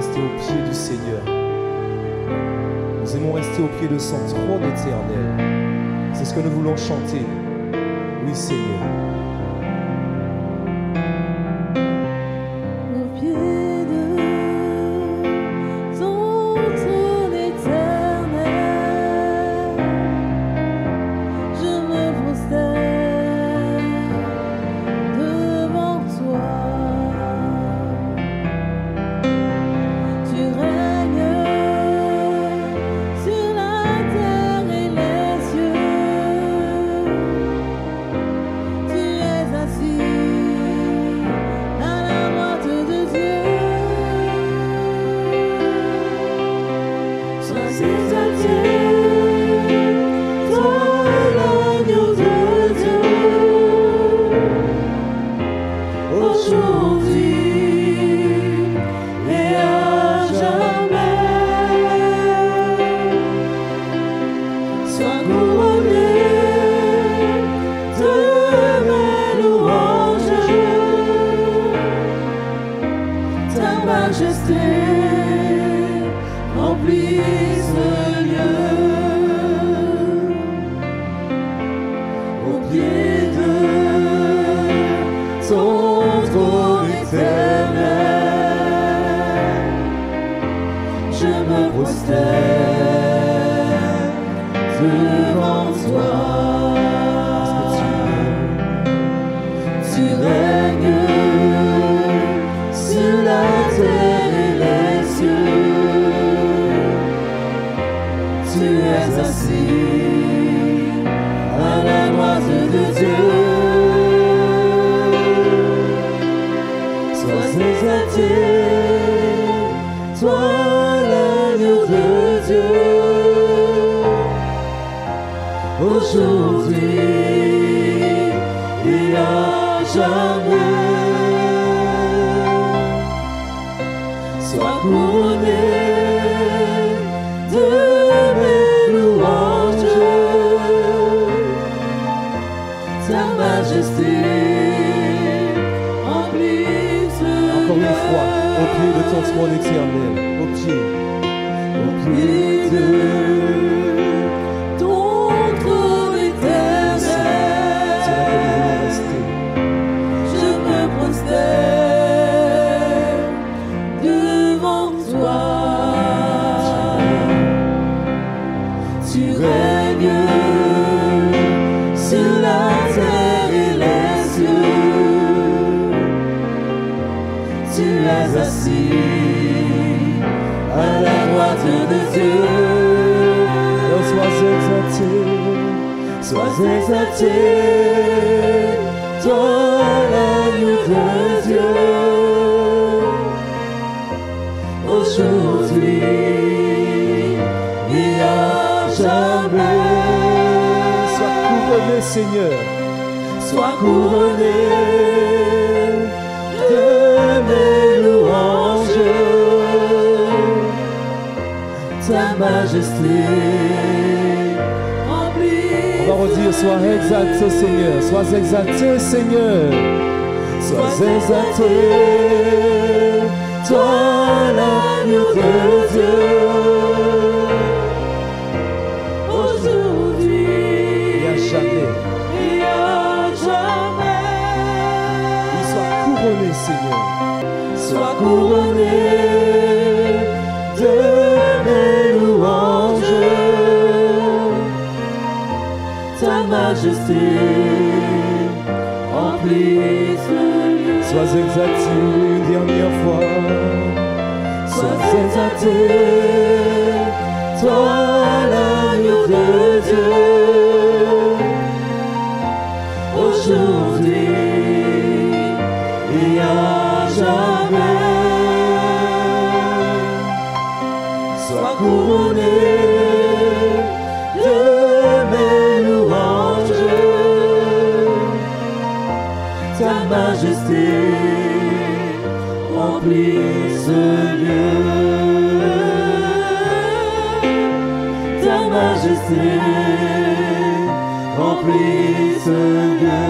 rester au pied du Seigneur. Nous aimons rester au pied de son trône éternel. C'est ce que nous voulons chanter. Oui, Seigneur. Au pied de son trône éternel, je me prosterne devant toi. Tu règnes sur la terre et les cieux. Tu es assis à la droite de Dieu. Sois exalté, toi l'agneau de Dieu, aujourd'hui et à jamais. Sois couronné de mes louanges, ta majesté remplit ce lieu. Au pied de ton trône éternel, je me prosterne devant toi. Tu règnes sur la terre et les cieux. Tu es assis à la droite de Dieu. Sois exalté, toi l'agneau de Dieu, aujourd'hui et à jamais. Sois couronné de mes louanges, ta majesté remplit ce Encore une lieu. fois, au pied de ton trône éternel. Au pied de ton trône éternel, c'est là que nous voulons rester. je me prosterne devant toi. Tu règnes sur la terre et les cieux. Tu es assis à la droite de Dieu. Oh, sois exalté, toi l'agneau de Dieu, aujourd'hui et à jamais. sois couronné, Seigneur. Sois couronné de mes louanges, ta majesté remplit. On va redire, sois exalté, Seigneur. Sois exalté, Seigneur. Sois exalté, toi l'agneau de Dieu, aujourd'hui et à jamais. et à jamais. Il soit couronné, Seigneur. Sois couronné de mes louanges, ta majesté remplit ce lieu. Sois exalté une dernière fois. Sois exalté, toi l'agneau de Dieu, aujourd'hui et à jamais. Sois couronné de mes louanges, ta majesté remplit ce lieu. Ta majesté remplit ce lieu.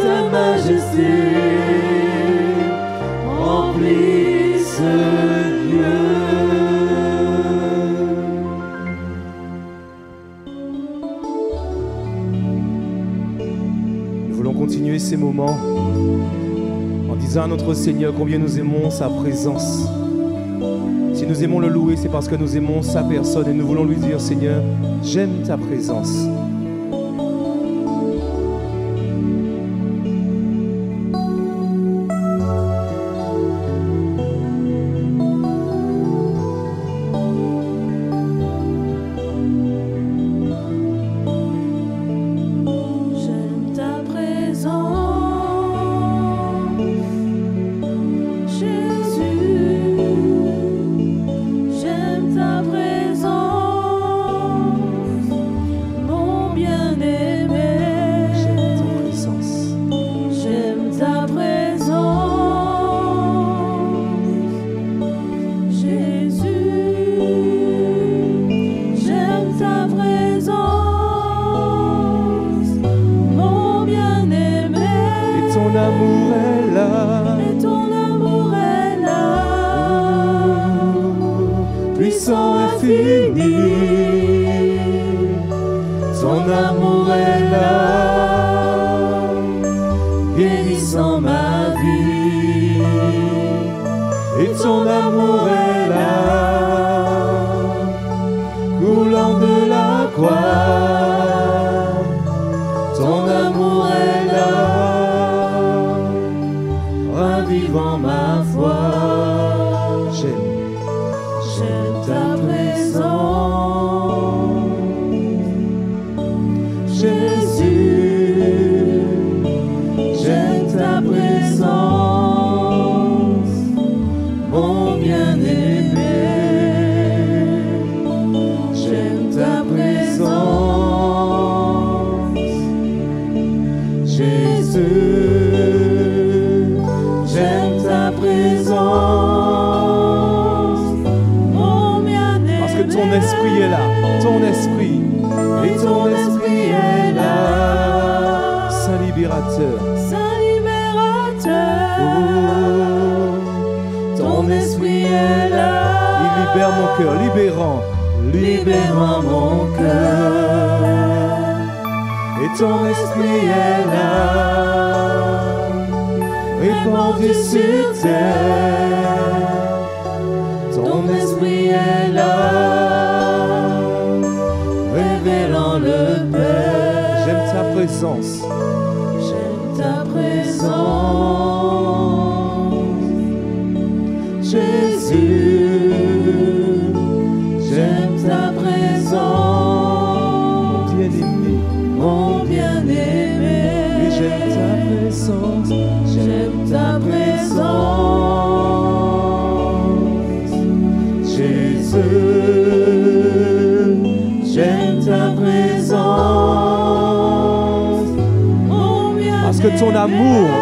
Ta majesté Nous voulons continuer ces moments en disant à notre Seigneur combien nous aimons sa présence. Si nous aimons le louer, c'est parce que nous aimons sa personne et nous voulons lui dire, Seigneur, j'aime ta présence.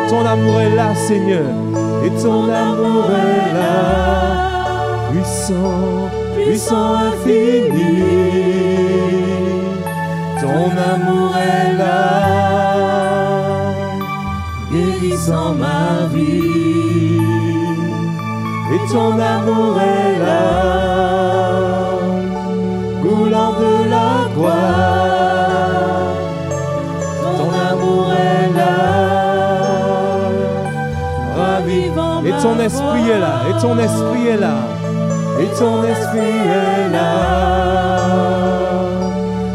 Ton amour est là, Seigneur, et ton amour est là, puissant, puissant, infini. Ton amour est là, guérissant ma vie, et ton amour est là, coulant de la gloire. Ton amour est là. Et ton esprit est là, et ton esprit est là, et ton esprit est là,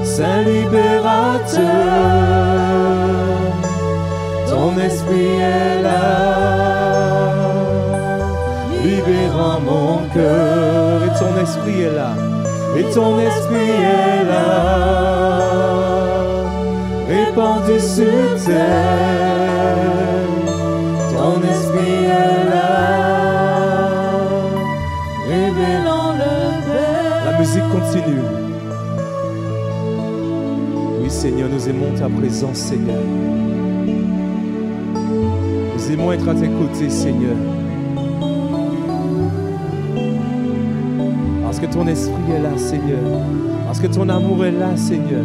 Saint libérateur, ton esprit est là, libérant mon cœur, et ton esprit est là, et ton esprit est là, répandu sur terre. Ton esprit est là, révélant le Père. La musique continue. Oui, Seigneur, nous aimons ta présence, Seigneur. Nous aimons être à tes côtés, Seigneur. Parce que ton esprit est là, Seigneur. Parce que ton amour est là, Seigneur.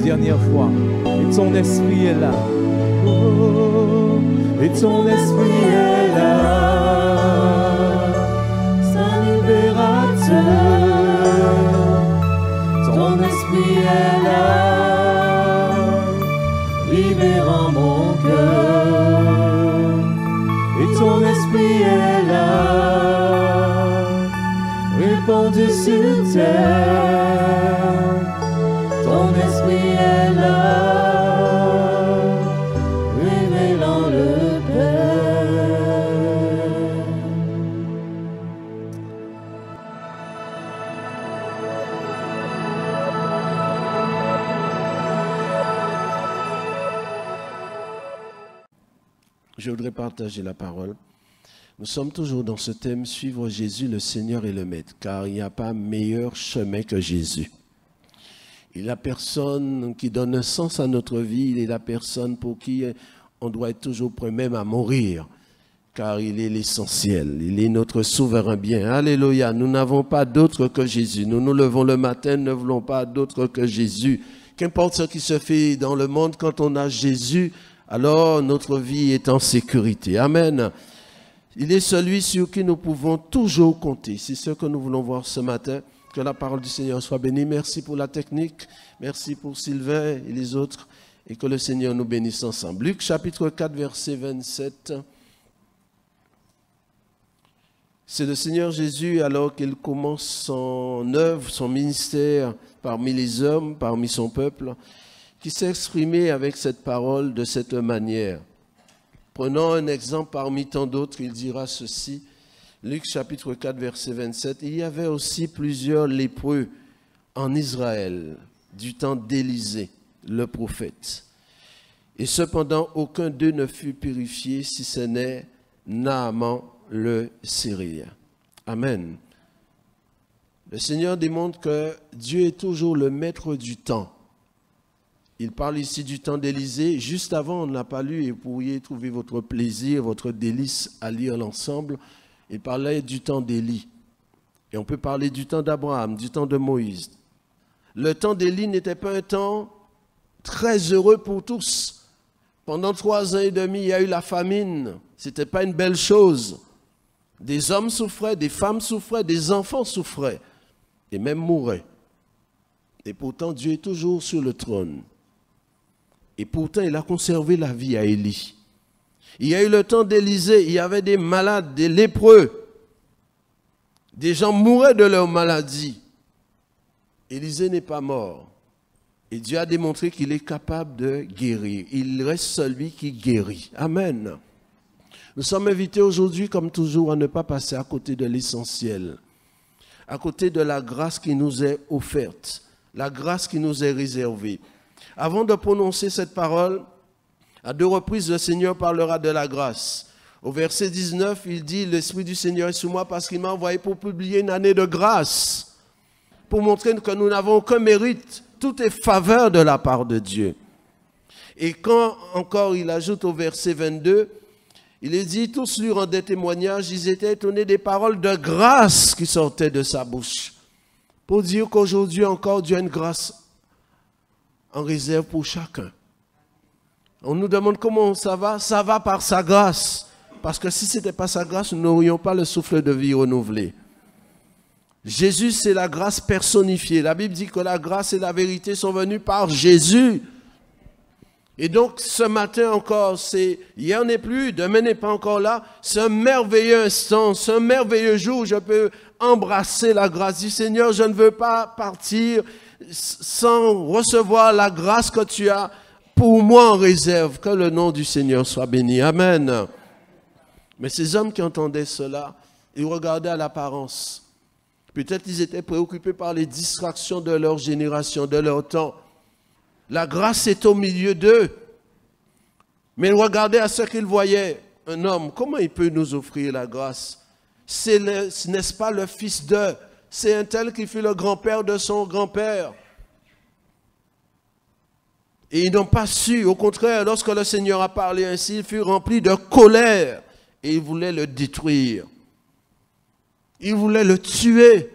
Dernière fois, et ton esprit est là, Oh, et ton esprit est là, Saint libérateur, ton esprit est là, libérant mon cœur. et ton esprit est là, Répandu sur terre, ton esprit est là, révélant le Père. Je voudrais partager la parole. Nous sommes toujours dans ce thème, suivre Jésus, le Seigneur et le Maître, car il n'y a pas meilleur chemin que Jésus. Il est la personne qui donne un sens à notre vie, il est la personne pour qui on doit être toujours prêt même à mourir, car il est l'essentiel, il est notre souverain bien. Alléluia, nous n'avons pas d'autre que Jésus. Nous nous levons le matin, nous ne voulons pas d'autre que Jésus. Qu'importe ce qui se fait dans le monde, quand on a Jésus, alors notre vie est en sécurité. Amen. Il est celui sur qui nous pouvons toujours compter. C'est ce que nous voulons voir ce matin. Que la parole du Seigneur soit bénie. Merci pour la technique. Merci pour Sylvain et les autres. Et que le Seigneur nous bénisse ensemble. Luc chapitre 4, verset 27. C'est le Seigneur Jésus, alors qu'il commence son œuvre, son ministère parmi les hommes, parmi son peuple, qui s'est exprimé avec cette parole de cette manière. Prenons un exemple parmi tant d'autres, il dira ceci. Luc chapitre 4, verset 27. Il y avait aussi plusieurs lépreux en Israël, du temps d'Élisée, le prophète. Et cependant, aucun d'eux ne fut purifié, si ce n'est Naaman le Syrien. Amen. Le Seigneur démontre que Dieu est toujours le maître du temps. Il parle ici du temps d'Élisée. Juste avant, on ne l'a pas lu et vous pourriez trouver votre plaisir, votre délice à lire l'ensemble. Il parlait du temps d'Élie. Et on peut parler du temps d'Abraham, du temps de Moïse. Le temps d'Élie n'était pas un temps très heureux pour tous. Pendant 3 ans et demi, il y a eu la famine. Ce n'était pas une belle chose. Des hommes souffraient, des femmes souffraient, des enfants souffraient et même mouraient. Et pourtant, Dieu est toujours sur le trône. Et pourtant, il a conservé la vie à Élie. Il y a eu le temps d'Élisée, il y avait des malades, des lépreux. Des gens mouraient de leur maladie. Élisée n'est pas mort. Et Dieu a démontré qu'il est capable de guérir. Il reste celui qui guérit. Amen. Nous sommes invités aujourd'hui, comme toujours, à ne pas passer à côté de l'essentiel. À côté de la grâce qui nous est offerte. La grâce qui nous est réservée. Avant de prononcer cette parole, à 2 reprises, le Seigneur parlera de la grâce. Au verset 19, il dit, « L'Esprit du Seigneur est sur moi parce qu'il m'a envoyé pour publier une année de grâce, pour montrer que nous n'avons aucun mérite. Tout est faveur de la part de Dieu. » Et quand encore il ajoute au verset 22, il est dit, « Tous lui rendaient témoignage, ils étaient étonnés des paroles de grâce qui sortaient de sa bouche. » Pour dire qu'aujourd'hui encore, Dieu a une grâce en réserve pour chacun. On nous demande comment ça va par sa grâce. Parce que si ce n'était pas sa grâce, nous n'aurions pas le souffle de vie renouvelé. Jésus, c'est la grâce personnifiée. La Bible dit que la grâce et la vérité sont venues par Jésus. Et donc, ce matin encore, hier n'est plus, demain n'est pas encore là. C'est un merveilleux instant, c'est un merveilleux jour où je peux embrasser la grâce du Seigneur. Je ne veux pas partir sans recevoir la grâce que tu as pour moi en réserve. Que le nom du Seigneur soit béni. Amen. Mais ces hommes qui entendaient cela, ils regardaient à l'apparence. Peut-être ils étaient préoccupés par les distractions de leur génération, de leur temps. La grâce est au milieu d'eux. Mais ils regardaient à ce qu'ils voyaient. Un homme, comment il peut nous offrir la grâce? N'est-ce pas le fils d'eux? C'est un tel qui fut le grand-père de son grand-père. Et ils n'ont pas su. Au contraire, lorsque le Seigneur a parlé ainsi, il fut rempli de colère. Et il voulait le détruire. Il voulait le tuer.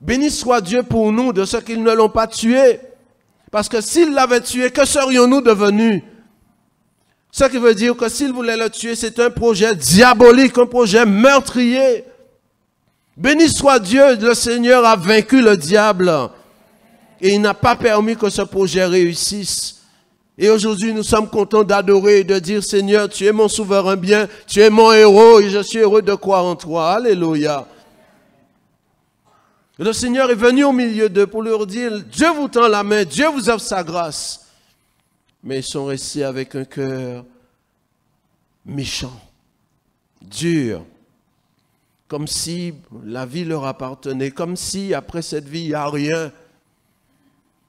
Béni soit Dieu pour nous de ceux qui ne l'ont pas tué. Parce que s'il l'avait tué, que serions-nous devenus? Ce qui veut dire que s'il voulait le tuer, c'est un projet diabolique, un projet meurtrier. Béni soit Dieu, le Seigneur a vaincu le diable. Et il n'a pas permis que ce projet réussisse. Et aujourd'hui, nous sommes contents d'adorer et de dire, Seigneur, tu es mon souverain bien, tu es mon héros et je suis heureux de croire en toi. Alléluia. Le Seigneur est venu au milieu d'eux pour leur dire, Dieu vous tend la main, Dieu vous offre sa grâce. Mais ils sont restés avec un cœur méchant, dur, comme si la vie leur appartenait, comme si après cette vie, il n'y a rien.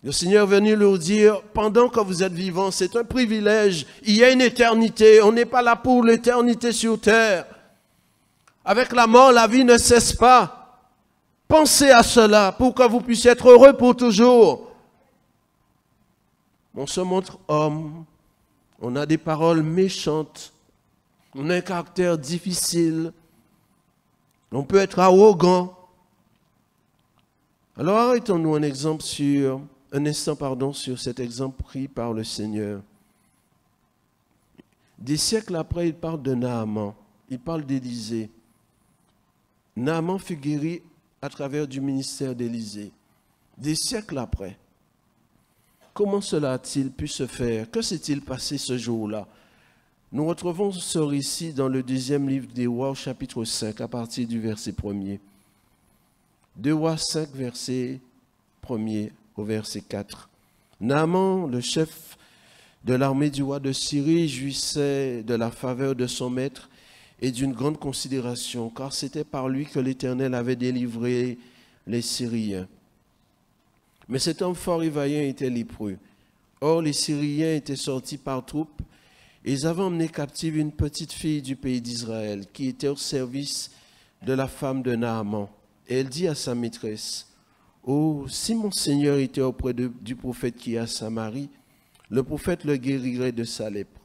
Le Seigneur est venu leur dire, pendant que vous êtes vivants, c'est un privilège, il y a une éternité, on n'est pas là pour l'éternité sur terre. Avec la mort, la vie ne cesse pas. Pensez à cela pour que vous puissiez être heureux pour toujours. On se montre homme, on a des paroles méchantes, on a un caractère difficile, on peut être arrogant. Alors arrêtons-nous un instant sur cet exemple pris par le Seigneur. Des siècles après, il parle de Naaman, il parle d'Élisée. Naaman fut guéri à travers du ministère d'Élisée. Des siècles après. Comment cela a-t-il pu se faire? Que s'est-il passé ce jour-là? Nous retrouvons ce récit dans le 2e livre des Rois, chapitre 5, à partir du verset 1er. 2 Rois 5, verset 1er au verset 4. Naaman, le chef de l'armée du roi de Syrie, jouissait de la faveur de son maître et d'une grande considération, car c'était par lui que l'Éternel avait délivré les Syriens. Mais cet homme fort et vaillant était lépreux. Or, les Syriens étaient sortis par troupes et ils avaient emmené captive une petite fille du pays d'Israël qui était au service de la femme de Naaman. Et elle dit à sa maîtresse, « Oh, si mon Seigneur était auprès du prophète qui est à Samarie, le prophète le guérirait de sa lèpre. »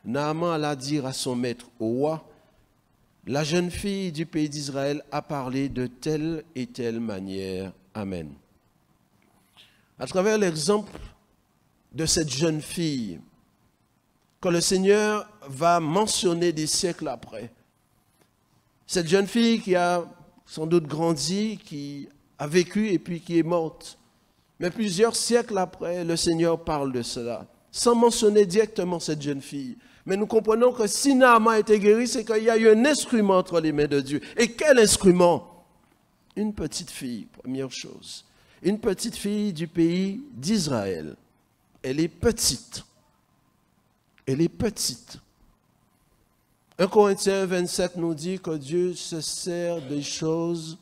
Naaman alla dire à son maître, au roi, « La jeune fille du pays d'Israël a parlé de telle et telle manière. Amen. » À travers l'exemple de cette jeune fille que le Seigneur va mentionner des siècles après. Cette jeune fille qui a sans doute grandi, qui a vécu et puis qui est morte. Mais plusieurs siècles après, le Seigneur parle de cela, sans mentionner directement cette jeune fille. Mais nous comprenons que si Naaman a été guéri, c'est qu'il y a eu un instrument entre les mains de Dieu. Et quel instrument? Une petite fille, première chose. Une petite fille du pays d'Israël. Elle est petite. Elle est petite. 1 Corinthiens 27 nous dit que Dieu se sert des choses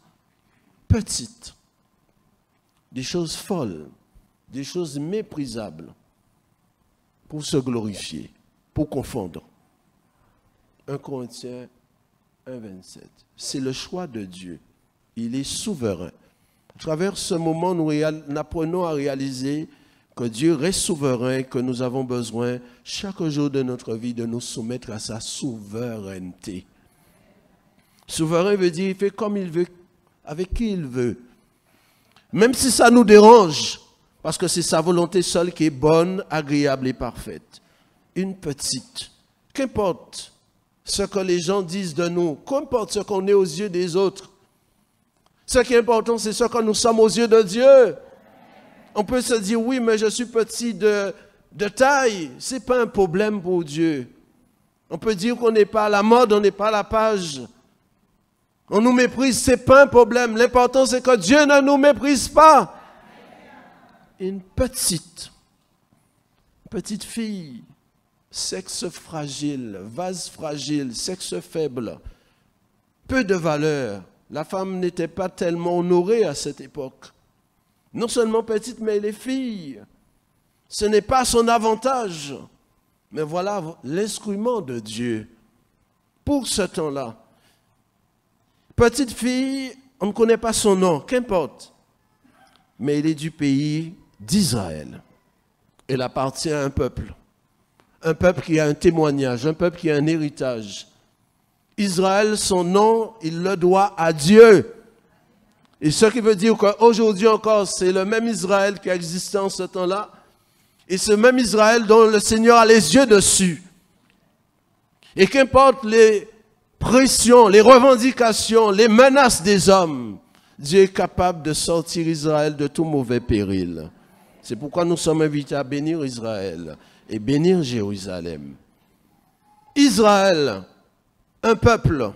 petites, des choses folles, des choses méprisables pour se glorifier, pour confondre. 1 Corinthiens 1, 27. C'est le choix de Dieu. Il est souverain. À travers ce moment, nous apprenons à réaliser que Dieu reste souverain, que nous avons besoin chaque jour de notre vie de nous soumettre à sa souveraineté. Souverain veut dire qu'il fait comme il veut, avec qui il veut. Même si ça nous dérange, parce que c'est sa volonté seule qui est bonne, agréable et parfaite. Une petite. Qu'importe ce que les gens disent de nous, qu'importe ce qu'on est aux yeux des autres, ce qui est important, c'est ce que nous sommes aux yeux de Dieu. On peut se dire, oui, mais je suis petit de taille. Ce n'est pas un problème pour Dieu. On peut dire qu'on n'est pas à la mode, on n'est pas à la page. On nous méprise, ce n'est pas un problème. L'important, c'est que Dieu ne nous méprise pas. Une petite fille, sexe fragile, vase fragile, sexe faible, peu de valeur. La femme n'était pas tellement honorée à cette époque. Non seulement petite, mais les filles. Ce n'est pas son avantage. Mais voilà l'instrument de Dieu pour ce temps-là. Petite fille, on ne connaît pas son nom, qu'importe. Mais elle est du pays d'Israël. Elle appartient à un peuple. Un peuple qui a un témoignage, un peuple qui a un héritage. Israël, son nom, il le doit à Dieu. Et ce qui veut dire qu'aujourd'hui encore, c'est le même Israël qui a existé en ce temps-là. Et ce même Israël dont le Seigneur a les yeux dessus. Et qu'importe les pressions, les revendications, les menaces des hommes, Dieu est capable de sortir Israël de tout mauvais péril. C'est pourquoi nous sommes invités à bénir Israël et bénir Jérusalem. Israël, un peuple.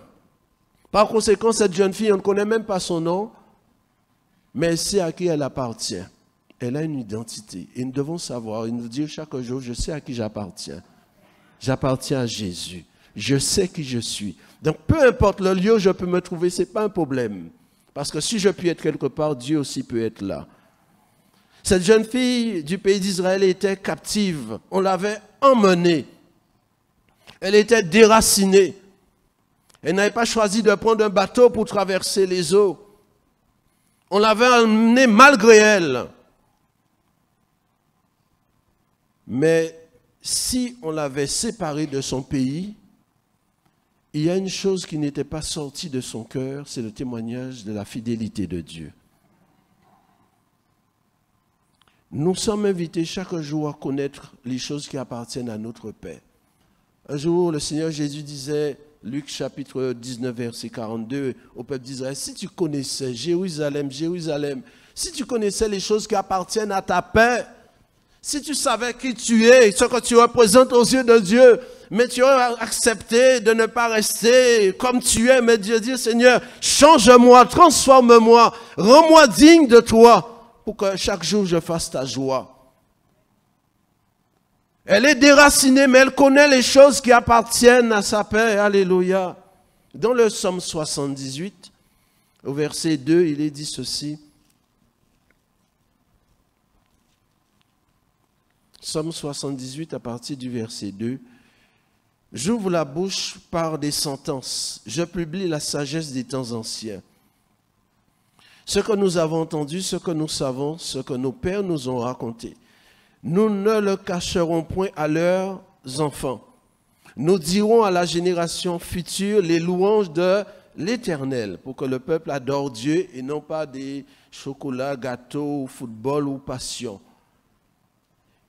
Par conséquent, cette jeune fille, on ne connaît même pas son nom, mais elle sait à qui elle appartient. Elle a une identité. Et nous devons savoir et nous dire chaque jour, je sais à qui j'appartiens. J'appartiens à Jésus. Je sais qui je suis. Donc, peu importe le lieu où je peux me trouver, ce n'est pas un problème. Parce que si je puis être quelque part, Dieu aussi peut être là. Cette jeune fille du pays d'Israël était captive. On l'avait emmenée. Elle était déracinée. Elle n'avait pas choisi de prendre un bateau pour traverser les eaux. On l'avait emmenée malgré elle. Mais si on l'avait séparée de son pays, il y a une chose qui n'était pas sortie de son cœur, c'est le témoignage de la fidélité de Dieu. Nous sommes invités chaque jour à connaître les choses qui appartiennent à notre Père. Un jour, le Seigneur Jésus disait, Luc chapitre 19, verset 42, au peuple d'Israël, si tu connaissais Jérusalem, Jérusalem, si tu connaissais les choses qui appartiennent à ta paix, si tu savais qui tu es, ce que tu représentes aux yeux de Dieu, mais tu aurais accepté de ne pas rester comme tu es, mais Dieu dit, Seigneur, change-moi, transforme-moi, rends-moi digne de toi, pour que chaque jour je fasse ta joie. Elle est déracinée, mais elle connaît les choses qui appartiennent à sa paix. Alléluia. Dans le psaume 78, au verset 2, il est dit ceci. Psaume 78, à partir du verset 2. « J'ouvre la bouche par des sentences. Je publie la sagesse des temps anciens. Ce que nous avons entendu, ce que nous savons, ce que nos pères nous ont raconté. Nous ne le cacherons point à leurs enfants. Nous dirons à la génération future les louanges de l'Éternel pour que le peuple adore Dieu et non pas des chocolats, gâteaux, football ou passion.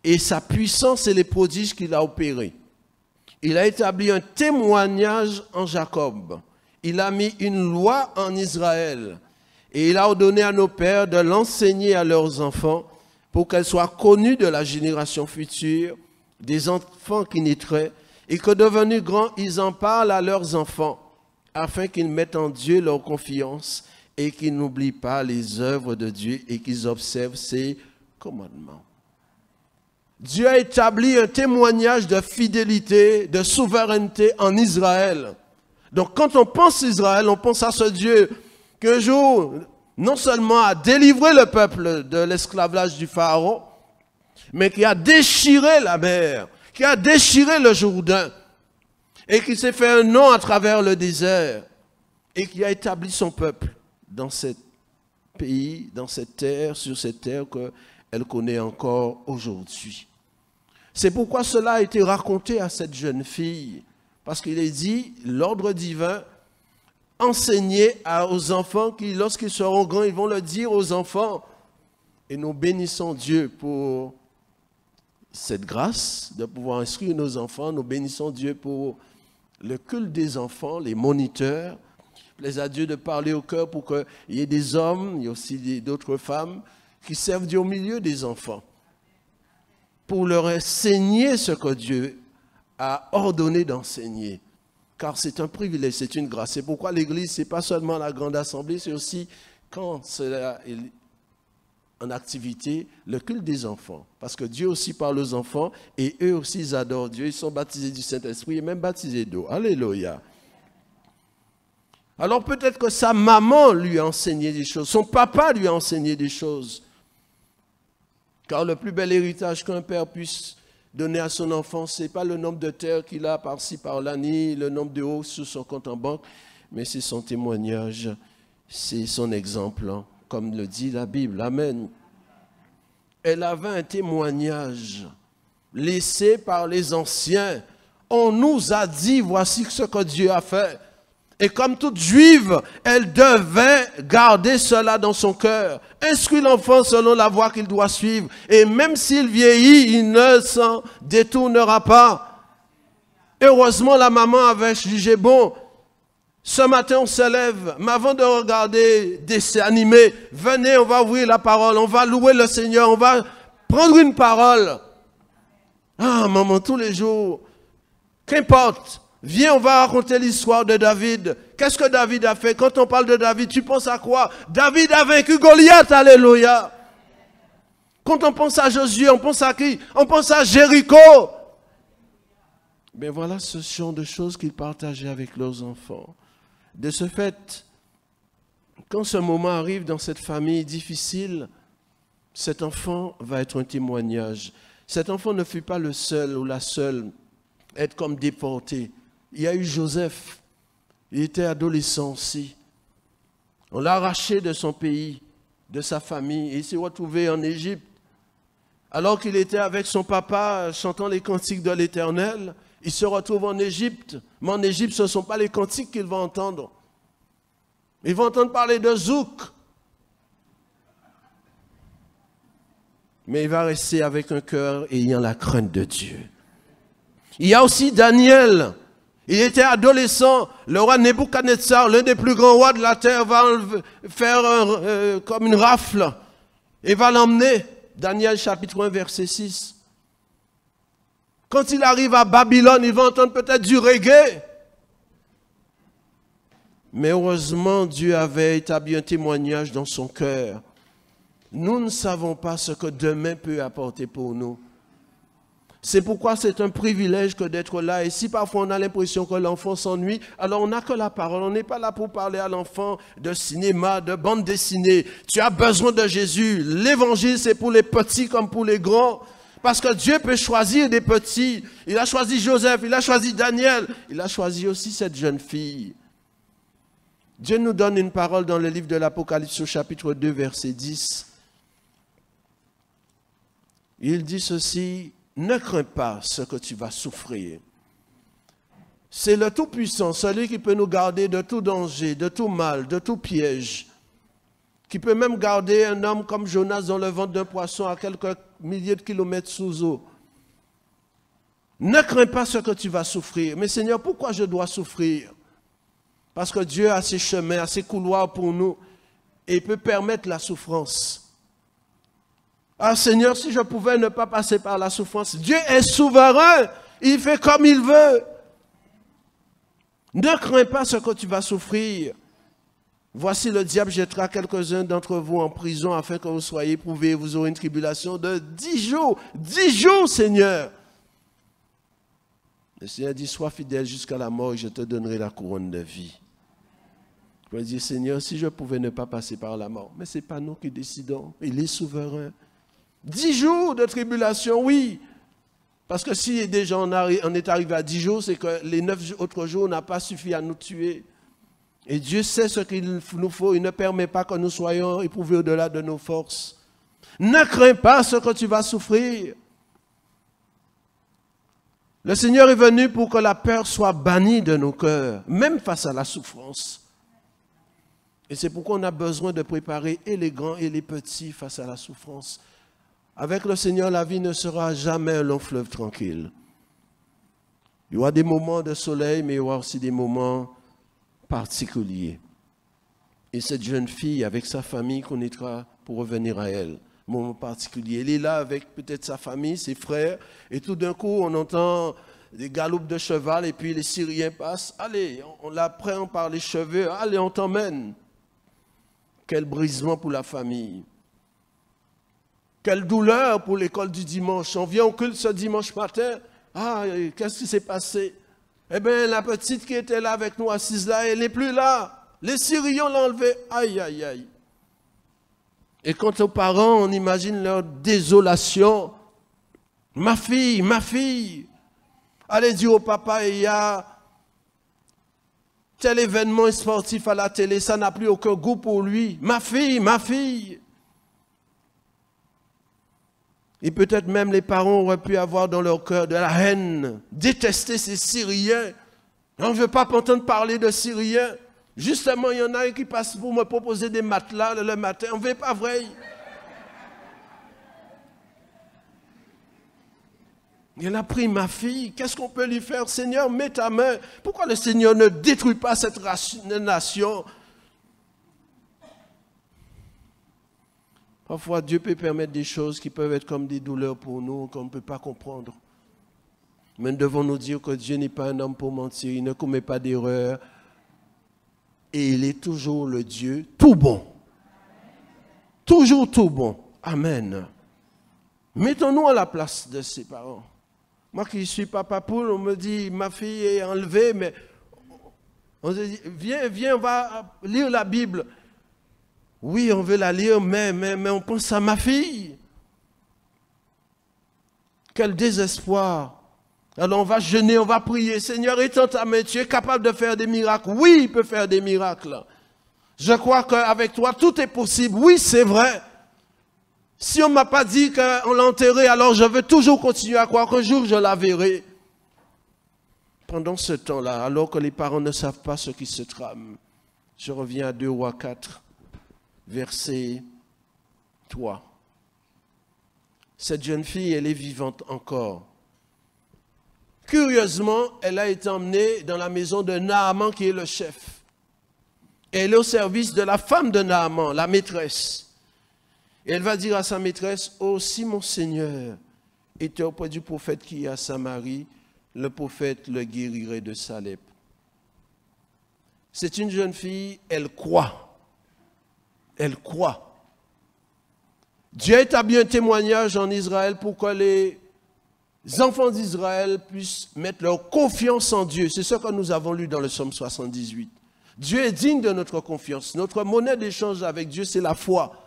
Et sa puissance et les prodiges qu'il a opérés. Il a établi un témoignage en Jacob. Il a mis une loi en Israël. Et il a ordonné à nos pères de l'enseigner à leurs enfants pour qu'elle soit connue de la génération future, des enfants qui naîtraient, et que devenus grands, ils en parlent à leurs enfants, afin qu'ils mettent en Dieu leur confiance et qu'ils n'oublient pas les œuvres de Dieu et qu'ils observent ses commandements. Dieu a établi un témoignage de fidélité, de souveraineté en Israël. Donc quand on pense Israël, on pense à ce Dieu qu'un jour, non seulement a délivré le peuple de l'esclavage du Pharaon, mais qui a déchiré la mer, qui a déchiré le Jourdain, et qui s'est fait un nom à travers le désert, et qui a établi son peuple dans ce pays, dans cette terre, sur cette terre qu'elle connaît encore aujourd'hui. C'est pourquoi cela a été raconté à cette jeune fille, parce qu'il est dit, l'ordre divin, enseigner aux enfants qui, lorsqu'ils seront grands, ils vont le dire aux enfants. Et nous bénissons Dieu pour cette grâce de pouvoir instruire nos enfants. Nous bénissons Dieu pour le culte des enfants, les moniteurs. Plaise à Dieu de parler au cœur pour qu'il y ait des hommes, il y a aussi d'autres femmes qui servent Dieu au milieu des enfants. Pour leur enseigner ce que Dieu a ordonné d'enseigner. Car c'est un privilège, c'est une grâce. C'est pourquoi l'Église, ce n'est pas seulement la grande assemblée, c'est aussi, quand cela est en activité, le culte des enfants. Parce que Dieu aussi parle aux enfants et eux aussi, ils adorent Dieu. Ils sont baptisés du Saint-Esprit et même baptisés d'eau. Alléluia. Alors peut-être que sa maman lui a enseigné des choses, son papa lui a enseigné des choses. Car le plus bel héritage qu'un père puisse donner à son enfant, ce n'est pas le nombre de terres qu'il a par-ci, par-là, ni le nombre d'euros sur son compte en banque, mais c'est son témoignage, c'est son exemple, hein, comme le dit la Bible. Amen. Elle avait un témoignage laissé par les anciens. On nous a dit, voici ce que Dieu a fait. Et comme toute juive, elle devait garder cela dans son cœur. Instruire l'enfant selon la voie qu'il doit suivre. Et même s'il vieillit, il ne s'en détournera pas. Heureusement, la maman avait jugé bon. Ce matin, on se lève, mais avant de regarder des dessins animés, venez, on va ouvrir la parole, on va louer le Seigneur, on va prendre une parole. Ah, maman, tous les jours, qu'importe, viens, on va raconter l'histoire de David. Qu'est-ce que David a fait? Quand on parle de David, tu penses à quoi? David a vaincu Goliath, alléluia. Quand on pense à Josué, on pense à qui? On pense à Jéricho. Mais voilà, ce sont des choses qu'ils partageaient avec leurs enfants. De ce fait, quand ce moment arrive dans cette famille difficile, cet enfant va être un témoignage. Cet enfant ne fut pas le seul ou la seule à être comme déporté. Il y a eu Joseph, il était adolescent aussi. On l'a arraché de son pays, de sa famille, et il s'est retrouvé en Égypte. Alors qu'il était avec son papa chantant les cantiques de l'Éternel, il se retrouve en Égypte. Mais en Égypte, ce ne sont pas les cantiques qu'il va entendre. Il va entendre parler de Zouk. Mais il va rester avec un cœur ayant la crainte de Dieu. Il y a aussi Daniel. Il était adolescent. Le roi Nebuchadnezzar, l'un des plus grands rois de la terre, va faire comme une rafle et va l'emmener. Daniel chapitre 1, verset 6. Quand il arrive à Babylone, il va entendre peut-être du reggae. Mais heureusement, Dieu avait établi un témoignage dans son cœur. Nous ne savons pas ce que demain peut apporter pour nous. C'est pourquoi c'est un privilège que d'être là. Et si parfois on a l'impression que l'enfant s'ennuie, alors on n'a que la parole. On n'est pas là pour parler à l'enfant de cinéma, de bande dessinée. Tu as besoin de Jésus. L'évangile, c'est pour les petits comme pour les grands. Parce que Dieu peut choisir des petits. Il a choisi Joseph, il a choisi Daniel. Il a choisi aussi cette jeune fille. Dieu nous donne une parole dans le livre de l'Apocalypse au chapitre 2, verset 10. Il dit ceci, ne crains pas ce que tu vas souffrir. C'est le Tout-Puissant, celui qui peut nous garder de tout danger, de tout mal, de tout piège, qui peut même garder un homme comme Jonas dans le ventre d'un poisson à quelques milliers de kilomètres sous eau. Ne crains pas ce que tu vas souffrir. Mais Seigneur, pourquoi je dois souffrir? Parce que Dieu a ses chemins, a ses couloirs pour nous et il peut permettre la souffrance. Ah Seigneur, si je pouvais ne pas passer par la souffrance, Dieu est souverain, il fait comme il veut. Ne crains pas ce que tu vas souffrir. Voici le diable jettera quelques-uns d'entre vous en prison afin que vous soyez éprouvés. Vous aurez une tribulation de 10 jours. 10 jours, Seigneur. Le Seigneur dit, sois fidèle jusqu'à la mort et je te donnerai la couronne de vie. Je peux dire, Seigneur, si je pouvais ne pas passer par la mort. Mais ce n'est pas nous qui décidons. Il est souverain. 10 jours de tribulation, oui. Parce que si déjà on est arrivé à 10 jours, c'est que les 9 autres jours n'ont pas suffi à nous tuer. Et Dieu sait ce qu'il nous faut. Il ne permet pas que nous soyons éprouvés au-delà de nos forces. Ne crains pas ce que tu vas souffrir. Le Seigneur est venu pour que la peur soit bannie de nos cœurs, même face à la souffrance. Et c'est pourquoi on a besoin de préparer et les grands et les petits face à la souffrance. Avec le Seigneur, la vie ne sera jamais un long fleuve tranquille. Il y aura des moments de soleil, mais il y aura aussi des moments particulier. Et cette jeune fille, avec sa famille, connaîtra pour revenir à elle. Moment particulier. Elle est là avec peut-être sa famille, ses frères, et tout d'un coup, on entend des galops de cheval, et puis les Syriens passent. Allez, on la prend par les cheveux. Allez, on t'emmène. Quel brisement pour la famille. Quelle douleur pour l'école du dimanche. On vient au culte ce dimanche matin. Ah, qu'est-ce qui s'est passé? Eh bien, la petite qui était là avec nous, assise là, elle n'est plus là. Les Syriens l'ont enlevée. Aïe, aïe, aïe. Et quant aux parents, on imagine leur désolation. Ma fille. Allez dire au papa, il y a tel événement sportif à la télé, ça n'a plus aucun goût pour lui. Ma fille. Et peut-être même les parents auraient pu avoir dans leur cœur de la haine, détester ces Syriens. On ne veut pas entendre parler de Syriens. Justement, il y en a qui passent pour me proposer des matelas le matin. On ne veut pas vrai. Elle a pris ma fille. Qu'est-ce qu'on peut lui faire? Seigneur, mets ta main. Pourquoi le Seigneur ne détruit pas cette nation? Parfois, Dieu peut permettre des choses qui peuvent être comme des douleurs pour nous, qu'on ne peut pas comprendre. Mais nous devons nous dire que Dieu n'est pas un homme pour mentir, il ne commet pas d'erreur. Et il est toujours le Dieu tout bon. Toujours tout bon. Amen. Mettons-nous à la place de ses parents. Moi qui suis papa poule, on me dit, ma fille est enlevée, mais on se dit, viens, on va lire la Bible. Oui, on veut la lire, mais on pense à ma fille. Quel désespoir. Alors on va jeûner, on va prier. Seigneur, étends ta main, tu es capable de faire des miracles. Oui, il peut faire des miracles. Je crois qu'avec toi, tout est possible. Oui, c'est vrai. Si on ne m'a pas dit qu'on l'a enterrée, alors je veux toujours continuer à croire qu'un jour je la verrai. Pendant ce temps-là, alors que les parents ne savent pas ce qui se trame, je reviens à 2 Rois 4, verset 3. Cette jeune fille, elle est vivante encore. Curieusement, elle a été emmenée dans la maison de Naaman, qui est le chef. Et elle est au service de la femme de Naaman, la maîtresse. Et elle va dire à sa maîtresse, « Oh, si mon Seigneur était auprès du prophète qui est à Samarie, le prophète le guérirait de sa lèpre. » C'est une jeune fille, elle croit. Elle croit. Dieu a établi un témoignage en Israël pour que les enfants d'Israël puissent mettre leur confiance en Dieu. C'est ce que nous avons lu dans le psaume 78. Dieu est digne de notre confiance. Notre monnaie d'échange avec Dieu, c'est la foi.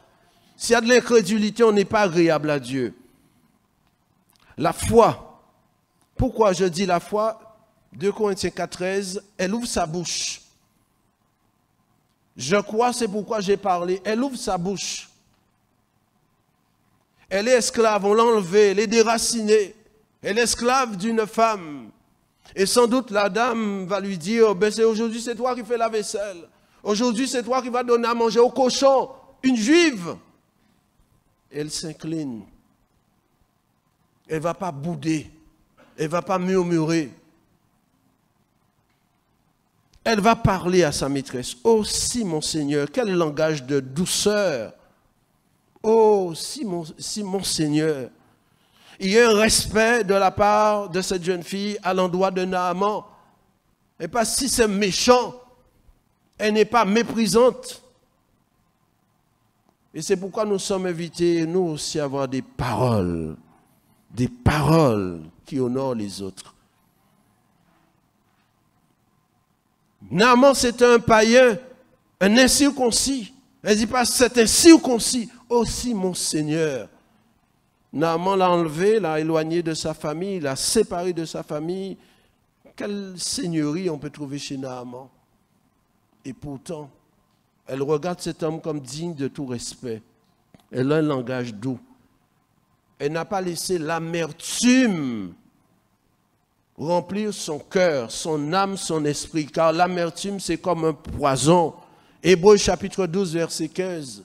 S'il y a de l'incrédulité, on n'est pas agréable à Dieu. La foi. Pourquoi je dis la foi? 2 Corinthiens 4,13, elle ouvre sa bouche. Je crois, c'est pourquoi j'ai parlé. Elle ouvre sa bouche. Elle est esclave, on l'a enlevée, elle est déracinée. Elle est esclave d'une femme. Et sans doute la dame va lui dire, ben aujourd'hui c'est toi qui fais la vaisselle. Aujourd'hui c'est toi qui vas donner à manger au cochon, une juive. Elle s'incline. Elle ne va pas bouder. Elle ne va pas murmurer. Elle va parler à sa maîtresse. Oh si mon Seigneur, quel langage de douceur. Oh si mon Seigneur. Il y a un respect de la part de cette jeune fille à l'endroit de Naaman. Et pas si c'est méchant, elle n'est pas méprisante. Et c'est pourquoi nous sommes invités, nous aussi, à avoir des paroles qui honorent les autres. Naaman, c'est un païen, un incirconcis. Elle ne dit pas, c'est un circoncis. Aussi, mon Seigneur. Naaman l'a enlevé, l'a éloigné de sa famille, l'a séparé de sa famille. Quelle seigneurie on peut trouver chez Naaman? Et pourtant, elle regarde cet homme comme digne de tout respect. Elle a un langage doux. Elle n'a pas laissé l'amertume remplir son cœur, son âme, son esprit. Car l'amertume, c'est comme un poison. Hébreux chapitre 12, verset 15.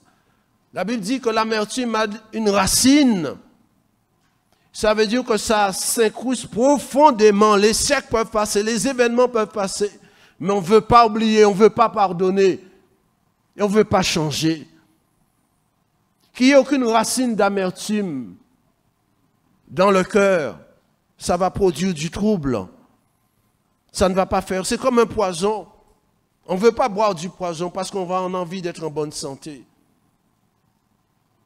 La Bible dit que l'amertume a une racine. Ça veut dire que ça s'incruste profondément. Les siècles peuvent passer, les événements peuvent passer. Mais on ne veut pas oublier, on ne veut pas pardonner. Et on ne veut pas changer. Qu'il n'y ait aucune racine d'amertume dans le cœur, ça va produire du trouble. Ça ne va pas faire. C'est comme un poison. On ne veut pas boire du poison parce qu'on va en envie d'être en bonne santé.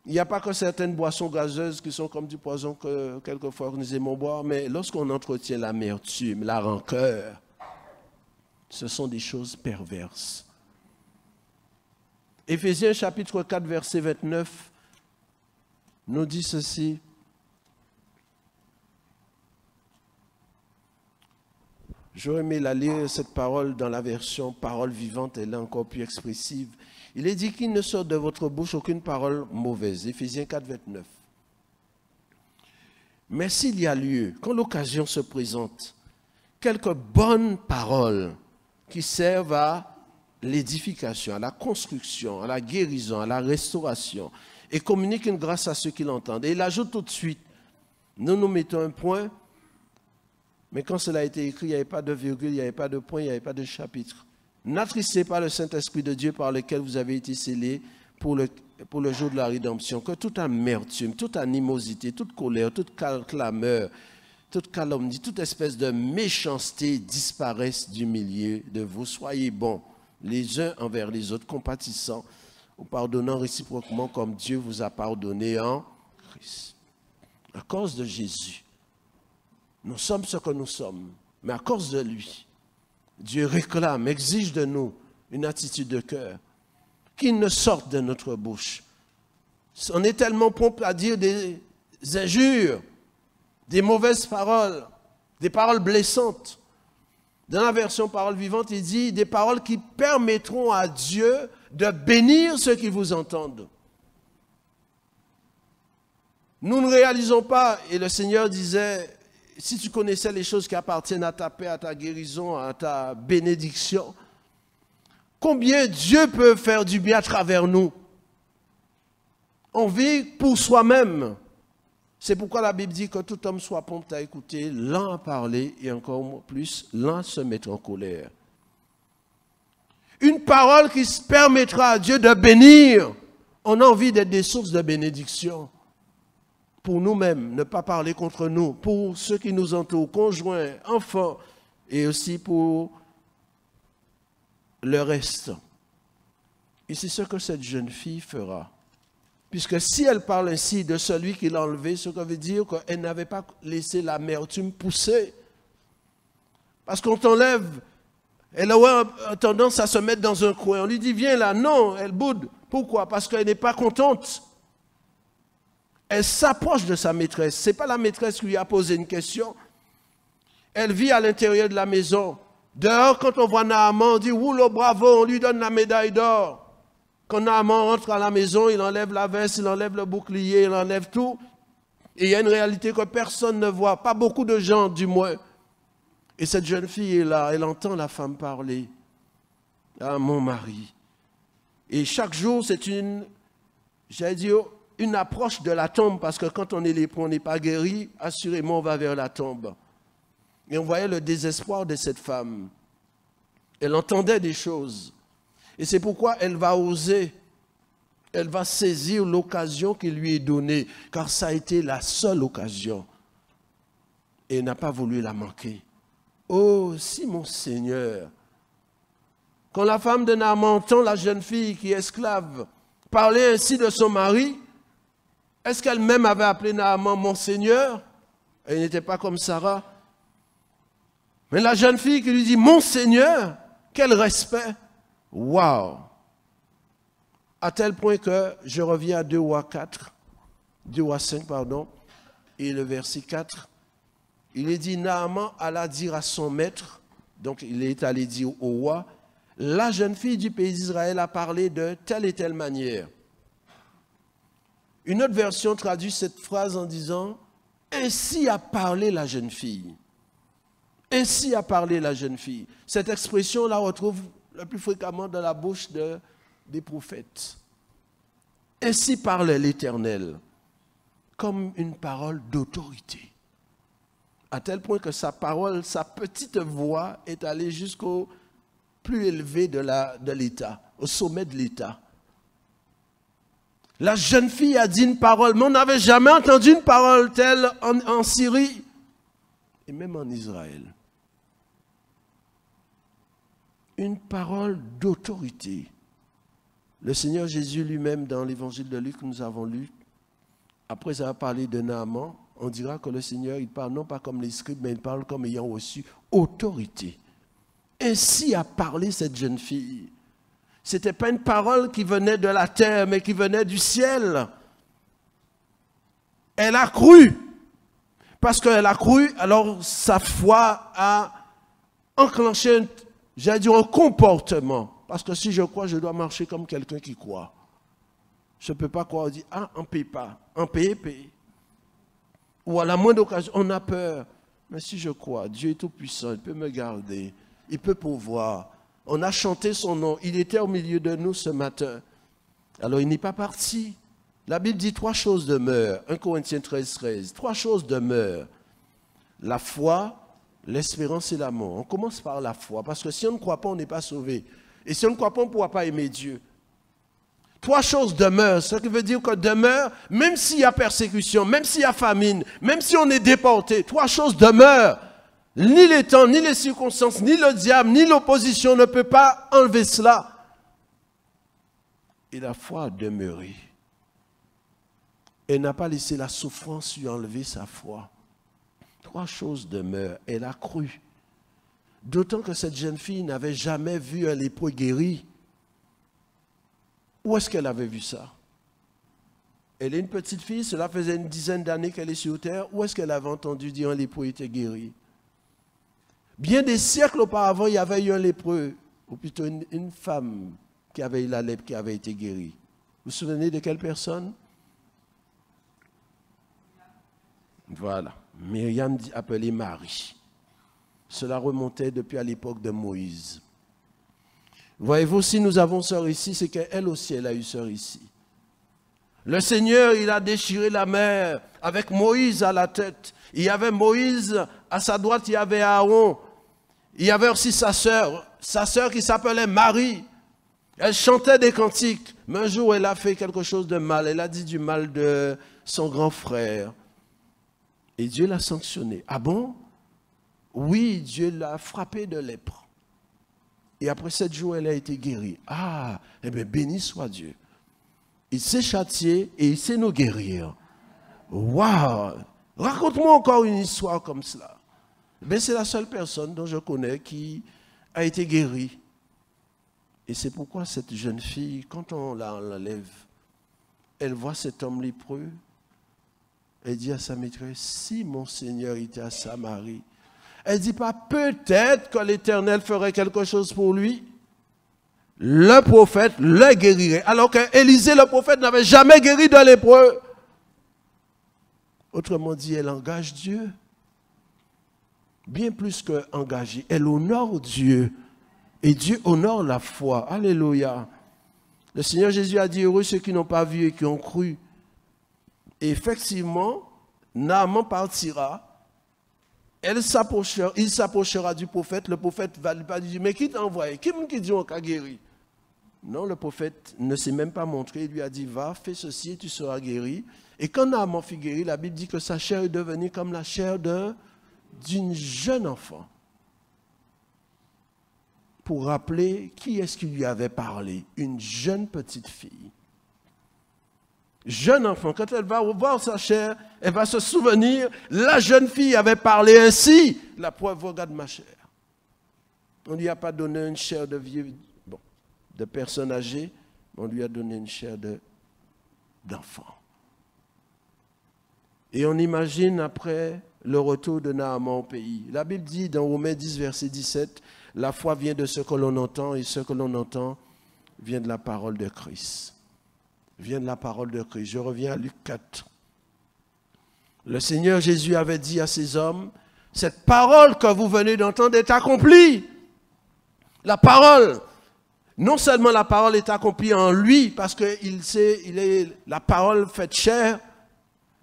Il n'y a pas que certaines boissons gazeuses qui sont comme du poison que quelquefois nous aimons boire, mais lorsqu'on entretient l'amertume, la rancœur, ce sont des choses perverses. Éphésiens chapitre 4, verset 29 nous dit ceci. J'aurais aimé la lire, cette parole, dans la version parole vivante, elle est encore plus expressive. Il est dit qu'il ne sort de votre bouche aucune parole mauvaise. Éphésiens 4, 29. Mais s'il y a lieu, quand l'occasion se présente, quelques bonnes paroles qui servent à l'édification, à la construction, à la guérison, à la restauration, et communiquent une grâce à ceux qui l'entendent. Et il ajoute tout de suite, nous mettons un point, Mais quand cela a été écrit, il n'y avait pas de virgule, il n'y avait pas de point, il n'y avait pas de chapitre. N'attristez pas le Saint-Esprit de Dieu par lequel vous avez été scellés pour le jour de la rédemption. Que toute amertume, toute animosité, toute colère, toute clameur, toute calomnie, toute espèce de méchanceté disparaisse du milieu de vous. Soyez bons les uns envers les autres, compatissants, ou pardonnant réciproquement comme Dieu vous a pardonné en Christ. À cause de Jésus, nous sommes ce que nous sommes, mais à cause de lui, Dieu réclame, exige de nous une attitude de cœur qui ne sorte de notre bouche. On est tellement prompt à dire des injures, des mauvaises paroles, des paroles blessantes. Dans la version parole vivante, il dit des paroles qui permettront à Dieu de bénir ceux qui vous entendent. Nous ne réalisons pas, et le Seigneur disait, si tu connaissais les choses qui appartiennent à ta paix, à ta guérison, à ta bénédiction, combien Dieu peut faire du bien à travers nous. On vit pour soi-même. C'est pourquoi la Bible dit que tout homme soit prompt à écouter, lent à parler et encore plus, lent à se mettre en colère. Une parole qui permettra à Dieu de bénir. On a envie d'être des sources de bénédiction. Pour nous-mêmes, ne pas parler contre nous, pour ceux qui nous entourent, conjoints, enfants, et aussi pour le reste. Et c'est ce que cette jeune fille fera. Puisque si elle parle ainsi de celui qui l'a enlevé, ce que veut dire qu'elle n'avait pas laissé l'amertume pousser. Parce qu'on t'enlève, elle a tendance à se mettre dans un coin. On lui dit, viens là. Non, elle boude. Pourquoi? Parce qu'elle n'est pas contente. Elle s'approche de sa maîtresse. Ce n'est pas la maîtresse qui lui a posé une question. Elle vit à l'intérieur de la maison. Dehors, quand on voit Naaman, on dit, oulo, bravo, on lui donne la médaille d'or. Quand Naaman rentre à la maison, il enlève la veste, il enlève le bouclier, il enlève tout. Et il y a une réalité que personne ne voit, pas beaucoup de gens du moins. Et cette jeune fille est là, elle entend la femme parler. Ah, mon mari. Et chaque jour, c'est une approche de la tombe, parce que quand on est lépreux, on n'est pas guéri, assurément on va vers la tombe. Et on voyait le désespoir de cette femme. Elle entendait des choses. Et c'est pourquoi elle va oser, elle va saisir l'occasion qui lui est donnée, car ça a été la seule occasion. Et elle n'a pas voulu la manquer. Oh, si mon Seigneur, quand la femme de Naaman entend la jeune fille qui est esclave parler ainsi de son mari, est-ce qu'elle-même avait appelé Naaman mon Seigneur? Elle n'était pas comme Sarah. Mais la jeune fille qui lui dit mon Seigneur, quel respect! Waouh! À tel point que je reviens à 2 Rois 5, et le verset 4. Il est dit, Naaman alla dire à son maître, donc il est allé dire au roi, la jeune fille du pays d'Israël a parlé de telle et telle manière. Une autre version traduit cette phrase en disant, ainsi a parlé la jeune fille. Ainsi a parlé la jeune fille. Cette expression, on la retrouve le plus fréquemment dans la bouche des prophètes. Ainsi parle l'Éternel, comme une parole d'autorité. À tel point que sa parole, sa petite voix est allée jusqu'au plus élevé de l'État, au sommet de l'État. La jeune fille a dit une parole, mais on n'avait jamais entendu une parole telle en Syrie et même en Israël. Une parole d'autorité. Le Seigneur Jésus lui-même, dans l'évangile de Luc que nous avons lu, après avoir parlé de Naaman, on dira que le Seigneur, il parle non pas comme les scribes, mais il parle comme ayant reçu autorité. Ainsi a parlé cette jeune fille. Ce n'était pas une parole qui venait de la terre, mais qui venait du ciel. Elle a cru. Parce qu'elle a cru, alors sa foi a enclenché un comportement. Parce que si je crois, je dois marcher comme quelqu'un qui croit. Je ne peux pas croire, on dit, ah, on ne paye pas. On paye. Ou à la moindre occasion, on a peur. Mais si je crois, Dieu est tout-puissant, il peut me garder, il peut pourvoir. On a chanté son nom, il était au milieu de nous ce matin. Alors il n'est pas parti. La Bible dit 3 choses demeurent. 1 Corinthiens 13, 13. 3 choses demeurent. La foi, l'espérance et l'amour. On commence par la foi, parce que si on ne croit pas, on n'est pas sauvé. Et si on ne croit pas, on ne pourra pas aimer Dieu. 3 choses demeurent, ce qui veut dire que demeure, même s'il y a persécution, même s'il y a famine, même si on est déporté, 3 choses demeurent. Ni les temps, ni les circonstances, ni le diable, ni l'opposition ne peut pas enlever cela. Et la foi a demeuré. Elle n'a pas laissé la souffrance lui enlever sa foi. 3 choses demeurent. Elle a cru. D'autant que cette jeune fille n'avait jamais vu un lépreux guéri. Où est-ce qu'elle avait vu ça? Elle est une petite fille, cela faisait une dizaine d'années qu'elle est sur terre. Où est-ce qu'elle avait entendu dire un lépreux était guéri? Bien des siècles auparavant, il y avait eu un lépreux, ou plutôt une femme qui avait eu la lèpre, qui avait été guérie. Vous vous souvenez de quelle personne? Voilà, Myriam appelée Marie. Cela remontait depuis à l'époque de Moïse. Voyez-vous, si nous avons sœur ici, c'est qu'elle aussi, elle a eu sœur ici. Le Seigneur, il a déchiré la mer avec Moïse à la tête. Il y avait Moïse, à sa droite, il y avait Aaron. Il y avait aussi sa sœur qui s'appelait Marie. Elle chantait des cantiques. Mais un jour, elle a fait quelque chose de mal. Elle a dit du mal de son grand frère. Et Dieu l'a sanctionné. Ah bon? Oui, Dieu l'a frappée de lèpre. Et après 7 jours, elle a été guérie. Ah, eh bien, béni soit Dieu. Il s'est châtié et il sait nous guérir. Waouh! Raconte-moi encore une histoire comme cela. Ben, c'est la seule personne dont je connais qui a été guérie. Et c'est pourquoi cette jeune fille, quand on l'enlève, elle voit cet homme lépreux. Elle dit à sa maîtresse, si mon Seigneur était à Samarie, elle ne dit pas peut-être que l'Éternel ferait quelque chose pour lui. Le prophète le guérirait. Alors qu'Élisée, le prophète, n'avait jamais guéri de lépreux. Autrement dit, elle engage Dieu. Bien plus qu'engager, elle honore Dieu. Et Dieu honore la foi. Alléluia. Le Seigneur Jésus a dit, heureux ceux qui n'ont pas vu et qui ont cru. Et effectivement, Naaman partira. Il s'approchera du prophète. Le prophète va lui dire, mais qui t'a envoyé? Qui dit on a guéri? Non, le prophète ne s'est même pas montré. Il lui a dit, va, fais ceci et tu seras guéri. Et quand Naaman fut guéri, la Bible dit que sa chair est devenue comme la chair d'une jeune enfant. Pour rappeler qui est-ce qui lui avait parlé? Une jeune petite fille. Jeune enfant, quand elle va voir sa chair, elle va se souvenir, la jeune fille avait parlé ainsi. La preuve, regarde ma chair. On ne lui a pas donné une chair de vieux, de personne âgée, mais on lui a donné une chair d'enfant. Et on imagine après le retour de Naaman au pays. La Bible dit dans Romains 10, verset 17, la foi vient de ce que l'on entend et ce que l'on entend vient de la parole de Christ. Vient de la parole de Christ. Je reviens à Luc 4. Le Seigneur Jésus avait dit à ces hommes, cette parole que vous venez d'entendre est accomplie. La parole, non seulement la parole est accomplie en lui, parce qu'il est la parole faite chair,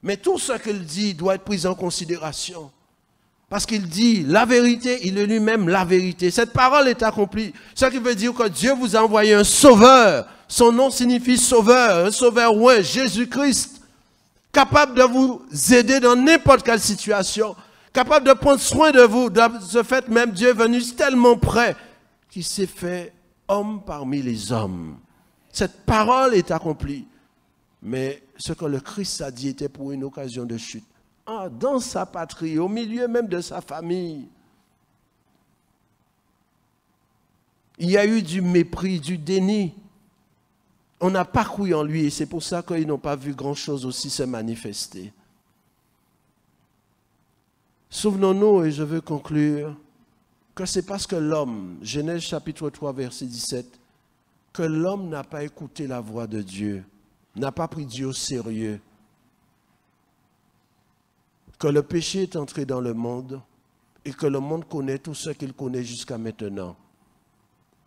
mais tout ce qu'il dit doit être pris en considération. Parce qu'il dit la vérité, il est lui-même la vérité. Cette parole est accomplie. Ce qui veut dire que Dieu vous a envoyé un sauveur. Son nom signifie sauveur, un sauveur oint, Jésus-Christ. Capable de vous aider dans n'importe quelle situation. Capable de prendre soin de vous. De ce fait même, Dieu est venu tellement près qu'il s'est fait homme parmi les hommes. Cette parole est accomplie. Mais ce que le Christ a dit était pour une occasion de chute. Dans sa patrie, au milieu même de sa famille. Il y a eu du mépris, du déni. On n'a pas cru en lui et c'est pour ça qu'ils n'ont pas vu grand-chose aussi se manifester. Souvenons-nous, et je veux conclure, que c'est parce que l'homme, Genèse chapitre 3, verset 17, que l'homme n'a pas écouté la voix de Dieu, n'a pas pris Dieu au sérieux, que le péché est entré dans le monde et que le monde connaît tout ce qu'il connaît jusqu'à maintenant.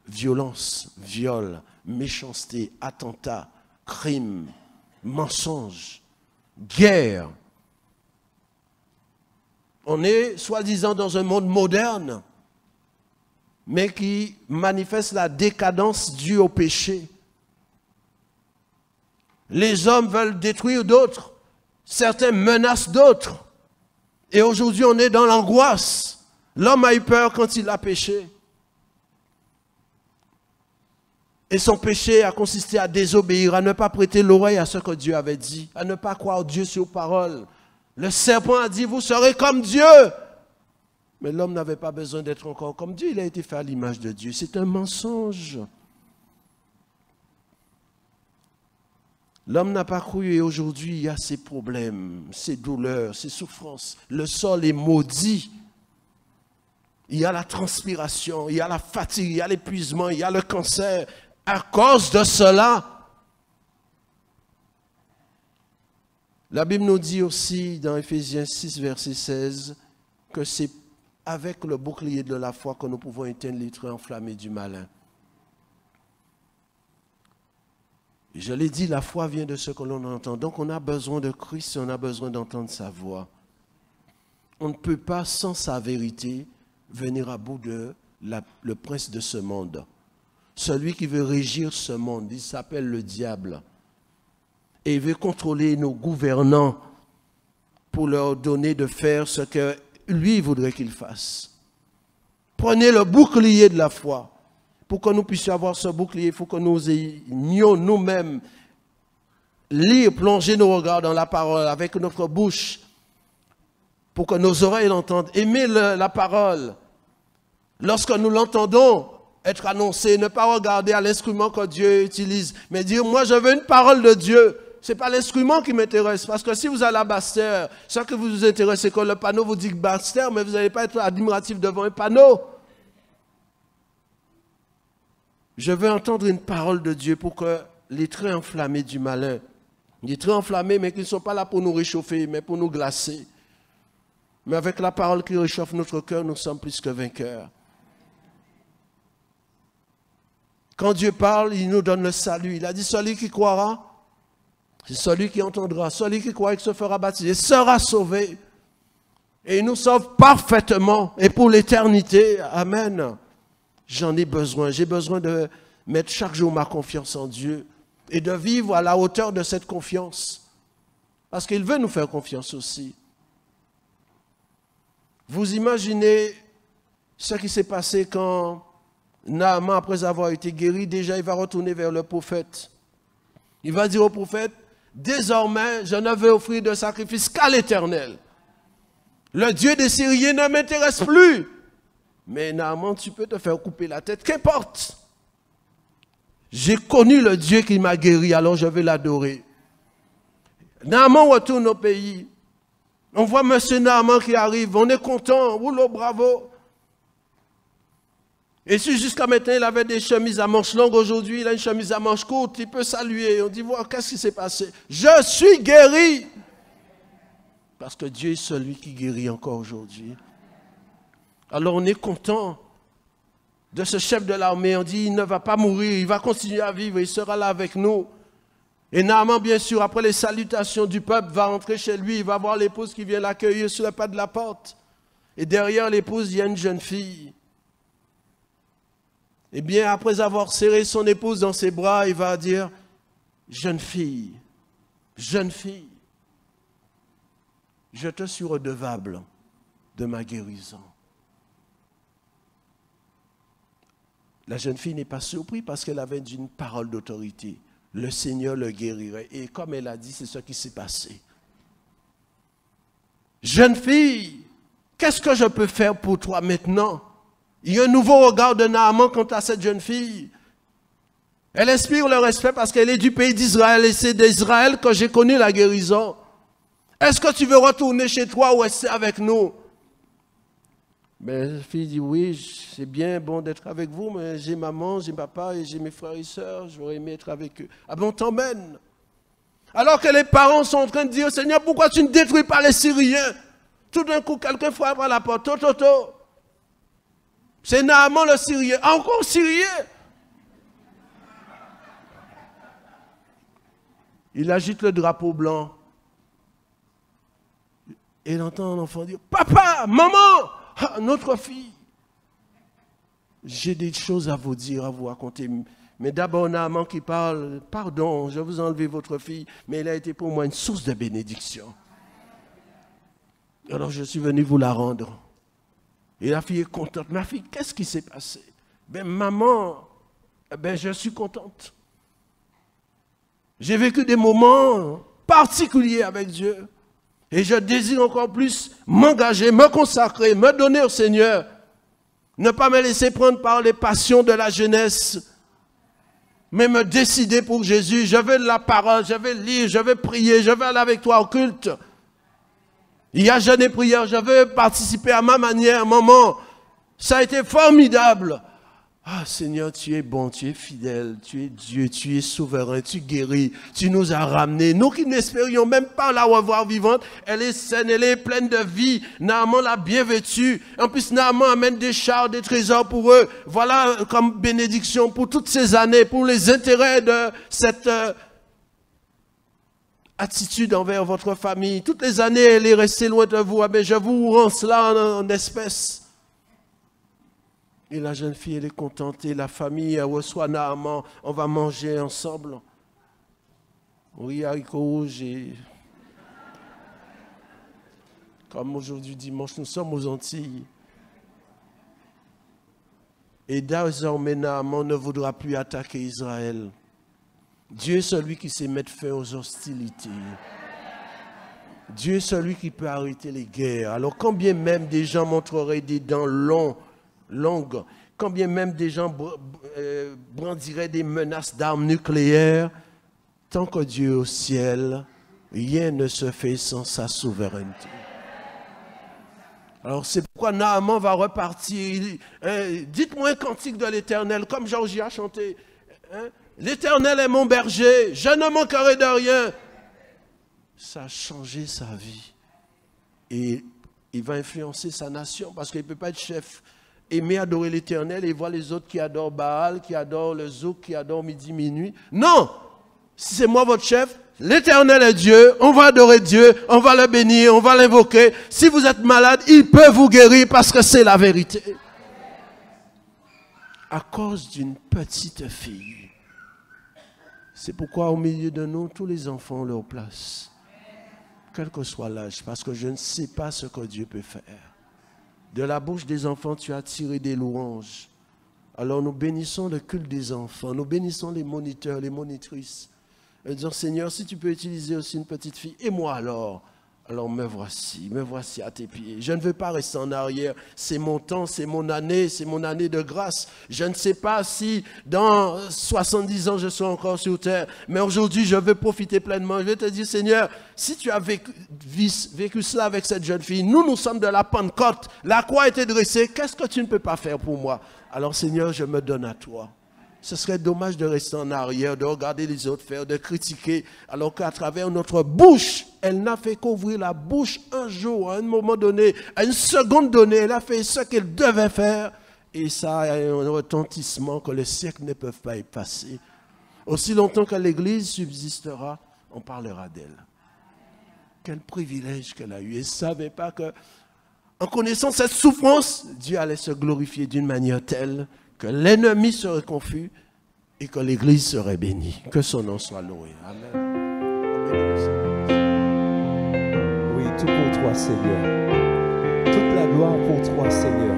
Violence, viol, méchanceté, attentat, crime, mensonge, guerre. On est soi-disant dans un monde moderne, mais qui manifeste la décadence due au péché. Les hommes veulent détruire d'autres, certains menacent d'autres. Et aujourd'hui, on est dans l'angoisse. L'homme a eu peur quand il a péché. Et son péché a consisté à désobéir, à ne pas prêter l'oreille à ce que Dieu avait dit, à ne pas croire Dieu sur parole. Le serpent a dit, vous serez comme Dieu. Mais l'homme n'avait pas besoin d'être encore comme Dieu, il a été fait à l'image de Dieu. C'est un mensonge. L'homme n'a pas cru et aujourd'hui, il y a ses problèmes, ses douleurs, ses souffrances. Le sol est maudit. Il y a la transpiration, il y a la fatigue, il y a l'épuisement, il y a le cancer. À cause de cela, la Bible nous dit aussi dans Éphésiens 6, verset 16, que c'est avec le bouclier de la foi que nous pouvons éteindre les traits enflammés du malin. Et je l'ai dit, la foi vient de ce que l'on entend. Donc on a besoin de Christ et on a besoin d'entendre sa voix. On ne peut pas, sans sa vérité, venir à bout de le prince de ce monde. Celui qui veut régir ce monde, il s'appelle le diable. Et il veut contrôler nos gouvernants pour leur donner de faire ce que lui voudrait qu'ils fassent. Prenez le bouclier de la foi. Pour que nous puissions avoir ce bouclier, il faut que nous ayons nous-mêmes lire, plonger nos regards dans la parole avec notre bouche pour que nos oreilles l'entendent. Aimer la parole. Lorsque nous l'entendons être annoncé, ne pas regarder à l'instrument que Dieu utilise, mais dire, moi je veux une parole de Dieu. Ce n'est pas l'instrument qui m'intéresse, parce que si vous allez à Basse-Terre, ce que vous intéresse, c'est que le panneau vous dit Basse-Terre, mais vous n'allez pas être admiratif devant un panneau. Je veux entendre une parole de Dieu pour que les traits enflammés du malin, les traits enflammés, mais qui ne sont pas là pour nous réchauffer, mais pour nous glacer. Mais avec la parole qui réchauffe notre cœur, nous sommes plus que vainqueurs. Quand Dieu parle, il nous donne le salut. Il a dit, celui qui croira, c'est celui qui entendra. Celui qui croira et qui se fera baptiser sera sauvé. Et il nous sauve parfaitement et pour l'éternité. Amen. J'en ai besoin. J'ai besoin de mettre chaque jour ma confiance en Dieu et de vivre à la hauteur de cette confiance. Parce qu'il veut nous faire confiance aussi. Vous imaginez ce qui s'est passé quand Naaman, après avoir été guéri, déjà il va retourner vers le prophète. Il va dire au prophète, désormais je ne veux offrir de sacrifice qu'à l'Éternel. Le Dieu des Syriens ne m'intéresse plus. Mais Naaman, tu peux te faire couper la tête, qu'importe. J'ai connu le Dieu qui m'a guéri, alors je vais l'adorer. Naaman retourne au pays. On voit M. Naaman qui arrive, on est content, rouleau, bravo. Et si jusqu'à maintenant il avait des chemises à manches longues, aujourd'hui il a une chemise à manches courtes, il peut saluer. On dit, voilà, qu'est-ce qui s'est passé? Je suis guéri. Parce que Dieu est celui qui guérit encore aujourd'hui. Alors on est content de ce chef de l'armée. On dit, il ne va pas mourir, il va continuer à vivre, il sera là avec nous. Et Naaman, bien sûr, après les salutations du peuple, va rentrer chez lui, il va voir l'épouse qui vient l'accueillir sur le pas de la porte. Et derrière l'épouse, il y a une jeune fille. Eh bien, après avoir serré son épouse dans ses bras, il va dire, jeune fille, je te suis redevable de ma guérison. La jeune fille n'est pas surprise parce qu'elle avait une parole d'autorité. Le Seigneur le guérirait. Et comme elle a dit, c'est ce qui s'est passé. Jeune fille, qu'est-ce que je peux faire pour toi maintenant? Il y a un nouveau regard de Naaman quant à cette jeune fille. Elle inspire le respect parce qu'elle est du pays d'Israël et c'est d'Israël que j'ai connu la guérison. Est-ce que tu veux retourner chez toi ou rester avec nous? Mais la fille dit, oui, c'est bien bon d'être avec vous, mais j'ai maman, j'ai papa et j'ai mes frères et sœurs, j'aurais aimé être avec eux. Ah bon, t'emmène. Alors que les parents sont en train de dire, Seigneur, pourquoi tu ne détruis pas les Syriens? Tout d'un coup, quelqu'un frappe à la porte, C'est Naaman le Syrien, encore Syrien. Il agite le drapeau blanc. Et il entend l'enfant dire, papa, maman, notre fille. J'ai des choses à vous dire, à vous raconter. Mais d'abord, Naaman qui parle, pardon, je vous ai enlevé votre fille, mais elle a été pour moi une source de bénédiction. Alors je suis venu vous la rendre. Et la fille est contente. Ma fille, qu'est-ce qui s'est passé? Ben maman, ben je suis contente. J'ai vécu des moments particuliers avec Dieu. Et je désire encore plus m'engager, me consacrer, me donner au Seigneur. Ne pas me laisser prendre par les passions de la jeunesse. Mais me décider pour Jésus. Je veux de la parole, je veux lire, je veux prier, je veux aller avec toi au culte. Il y a jeûne et prière, je veux participer à ma manière, maman. Ça a été formidable. Ah Seigneur, tu es bon, tu es fidèle, tu es Dieu, tu es souverain, tu guéris, tu nous as ramenés. Nous qui n'espérions même pas la revoir vivante, elle est saine, elle est pleine de vie. Naaman l'a bien vêtue. En plus, Naaman amène des chars, des trésors pour eux. Voilà comme bénédiction pour toutes ces années, pour les intérêts de cette attitude envers votre famille. Toutes les années, elle est restée loin de vous. Mais je vous rends cela en espèces. Et la jeune fille, elle est contente. Et la famille, elle reçoit Naaman. On va manger ensemble. Oui, haricots rouges. Et... comme aujourd'hui, dimanche, nous sommes aux Antilles. Et désormais, Naaman ne voudra plus attaquer Israël. Dieu est celui qui sait mettre fin aux hostilités. Dieu est celui qui peut arrêter les guerres. Alors, quand bien même des gens montreraient des dents longues, quand bien même des gens brandiraient des menaces d'armes nucléaires, tant que Dieu est au ciel, rien ne se fait sans sa souveraineté. Alors c'est pourquoi Naaman va repartir. Dites-moi un cantique de l'Éternel, comme Georgie a chanté. L'Éternel est mon berger, je ne manquerai de rien. Ça a changé sa vie. Et il va influencer sa nation parce qu'il ne peut pas être chef. Aimer adorer l'Éternel et voir les autres qui adorent Baal, qui adorent le zouk, qui adorent midi, minuit. Non! Si c'est moi votre chef, l'Éternel est Dieu, on va adorer Dieu, on va le bénir, on va l'invoquer. Si vous êtes malade, il peut vous guérir parce que c'est la vérité. À cause d'une petite fille. C'est pourquoi au milieu de nous, tous les enfants ont leur place. Quel que soit l'âge, parce que je ne sais pas ce que Dieu peut faire. De la bouche des enfants, tu as tiré des louanges. Alors nous bénissons le culte des enfants, nous bénissons les moniteurs, les monitrices. Et disons, Seigneur, si tu peux utiliser aussi une petite fille, et moi alors me voici à tes pieds. Je ne veux pas rester en arrière, c'est mon temps, c'est mon année de grâce. Je ne sais pas si dans 70 ans je serai encore sur terre, mais aujourd'hui je veux profiter pleinement. Je vais te dire, Seigneur, si tu as vécu cela avec cette jeune fille, nous sommes de la Pentecôte, la croix a été dressée, qu'est-ce que tu ne peux pas faire pour moi? Alors Seigneur, je me donne à toi. Ce serait dommage de rester en arrière, de regarder les autres faire, de critiquer, alors qu'à travers notre bouche, elle n'a fait qu'ouvrir la bouche un jour, à un moment donné, à une seconde donnée, elle a fait ce qu'elle devait faire, et ça a un retentissement que les siècles ne peuvent pas effacer. Aussi longtemps que l'Église subsistera, on parlera d'elle. Quel privilège qu'elle a eu. Elle ne savait pas que, en connaissant cette souffrance, Dieu allait se glorifier d'une manière telle que l'ennemi serait confus et que l'Église serait bénie. Que son nom soit loué. Amen. Oui, tout pour toi, Seigneur. Toute la gloire pour toi, Seigneur.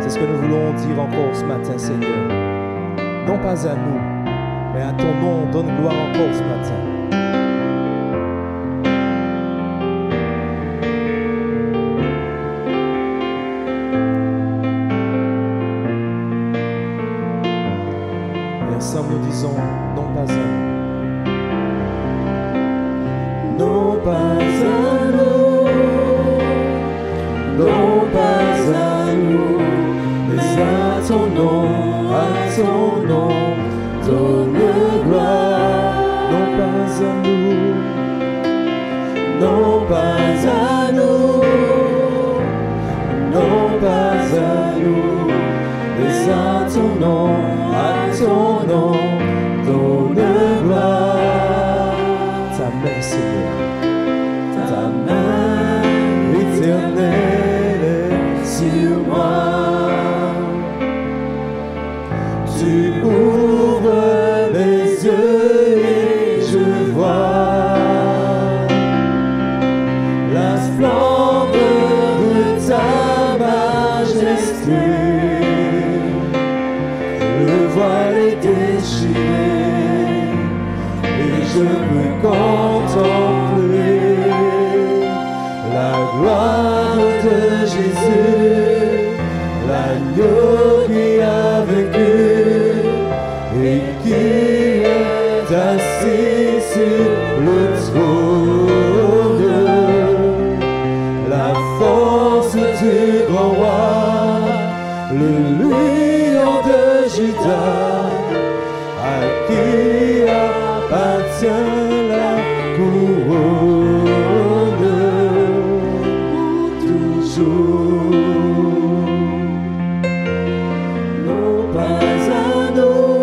C'est ce que nous voulons dire encore ce matin, Seigneur. Non pas à nous, mais à ton nom, donne gloire encore ce matin. Ensemble nous disons non pas à nous. Non pas à nous, non pas à nous, mais à ton nom, donne gloire. Non pas à nous, non pas à nous, non pas à nous, mais à ton nom, donne gloire. ta main, Seigneur. Ta main le voile est déchiré et je peux contempler la gloire de Jésus, l'agneau qui a vaincu et qui est assis sur le trône. La force du grand roi, le lion de Juda, à qui appartient la couronne pour toujours. Non pas à nous,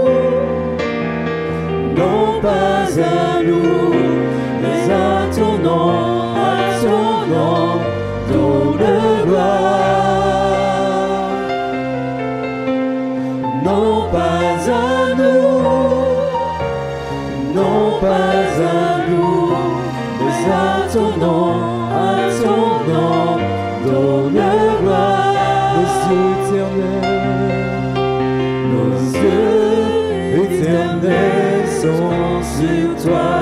non pas à nous, mais à ton nom, donne gloire. Non pas à nous, non pas à nous, mais à ton nom, donne gloire. Nos yeux éternels sont sur toi.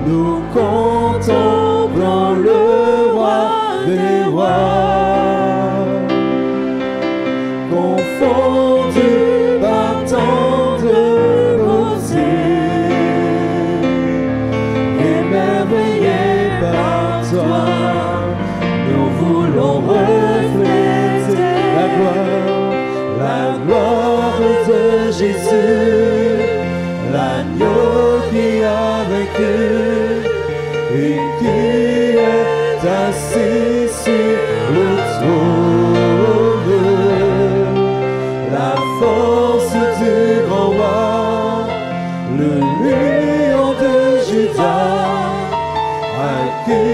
Nous contemplons le roi des rois, confondu par tant de beauté, émerveillés par toi, nous voulons refléter la gloire de Jésus, l'agneau qui a vaincu et qui est assis sur le trône. La force du grand roi, le lion de Juda, à qui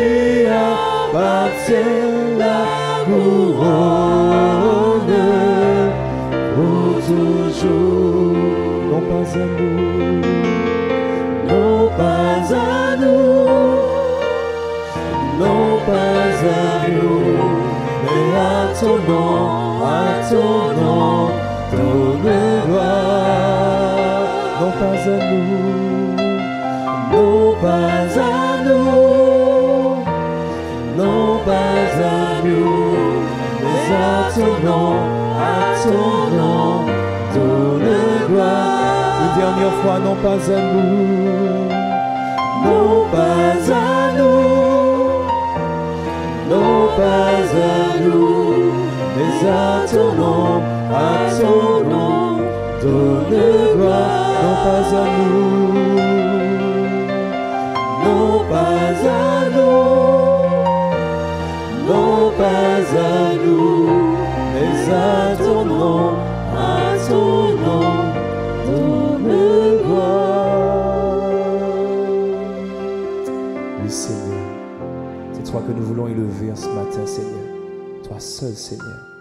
appartient la couronne pour toujours. Non pas à nous, non pas à nous, non pas à nous, mais à ton nom, donne gloire. Non pas à nous, non pas à nous, non pas à nous, mais à ton nom, donne gloire. Une dernière fois, non pas à nous, non pas à nous, non pas à nous, mais à ton nom, donne gloire. non pas à nous, non pas à nous, non pas à nous, mais à ton nom, donne gloire. oui Seigneur, c'est toi que nous voulons élever en ce matin, Seigneur, toi seul, Seigneur.